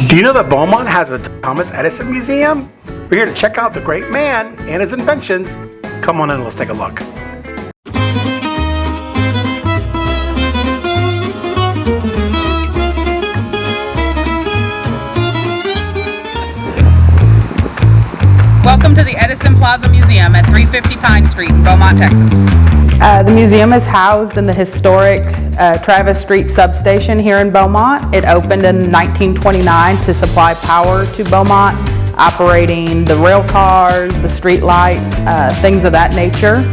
Do you know that Beaumont has a Thomas Edison Museum? We're here to check out the great man and his inventions. Come on in, let's take a look. Welcome to the Edison Plaza Museum at 350 Pine Street in Beaumont, Texas. The museum is housed in the historic Travis Street substation here in Beaumont. It opened in 1929 to supply power to Beaumont, operating the rail cars, the street lights, things of that nature.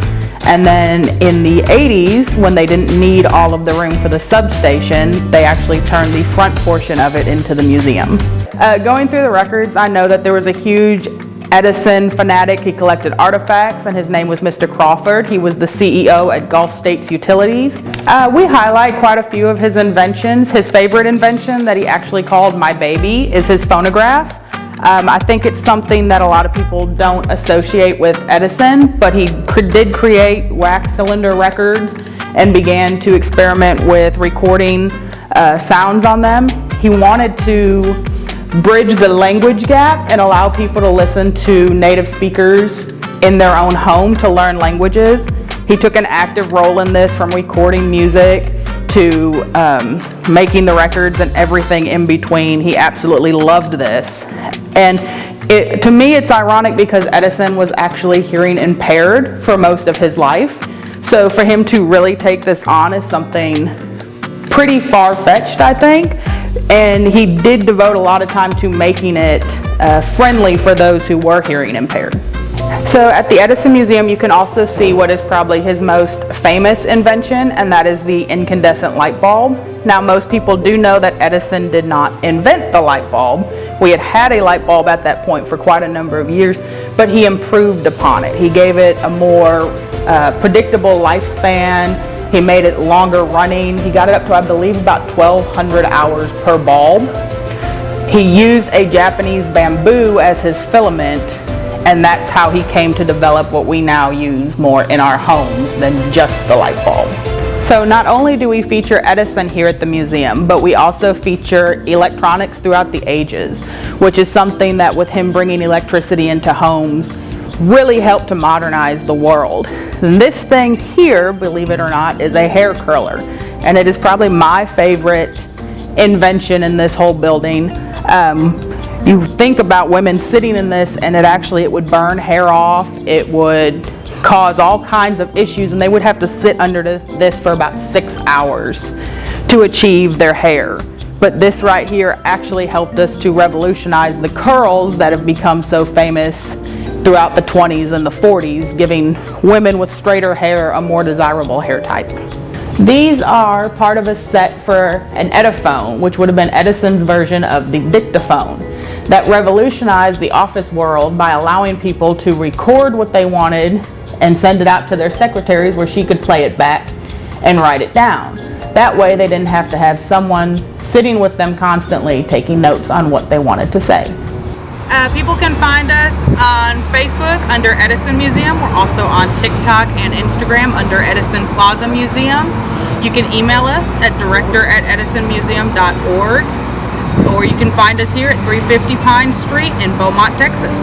And then in the 80s, when they didn't need all of the room for the substation, they actually turned the front portion of it into the museum. Going through the records, I know that there was a huge Edison fanatic. He collected artifacts, and his name was Mr. Crawford. He was the CEO at Gulf States Utilities. We highlight quite a few of his inventions. His favorite invention that he actually called my baby is his phonograph. I think it's something that a lot of people don't associate with Edison, but he did create wax cylinder records and began to experiment with recording sounds on them. He wanted to bridge the language gap and allow people to listen to native speakers in their own home to learn languages. He took an active role in this, from recording music to making the records and everything in between. He absolutely loved this. And to me, it's ironic because Edison was actually hearing impaired for most of his life. So for him to really take this on is something pretty far-fetched, I think. And he did devote a lot of time to making it friendly for those who were hearing impaired. So at the Edison Museum, you can also see what is probably his most famous invention, and that is the incandescent light bulb. Now, most people do know that Edison did not invent the light bulb. We had a light bulb at that point for quite a number of years, but he improved upon it. He gave it a more predictable lifespan. He made it longer running. He got it up to, I believe, about 1,200 hours per bulb. He used a Japanese bamboo as his filament, and that's how he came to develop what we now use more in our homes than just the light bulb. So not only do we feature Edison here at the museum, but we also feature electronics throughout the ages, which is something that, with him bringing electricity into homes, really helped to modernize the world. And this thing here, believe it or not, is a hair curler, and it is probably my favorite invention in this whole building. You think about women sitting in this, and it would burn hair off. It would cause all kinds of issues, and they would have to sit under this for about 6 hours to achieve their hair. But this right here actually helped us to revolutionize the curls that have become so famous throughout the 20s and the 40s, giving women with straighter hair a more desirable hair type. These are part of a set for an Ediphone, which would have been Edison's version of the dictaphone, that revolutionized the office world by allowing people to record what they wanted and send it out to their secretaries, where she could play it back and write it down. That way they didn't have to have someone sitting with them constantly taking notes on what they wanted to say. People can find us on Facebook under Edison Museum. We're also on TikTok and Instagram under Edison Plaza Museum. You can email us at director@edisonmuseum.org, or you can find us here at 350 Pine Street in Beaumont, Texas.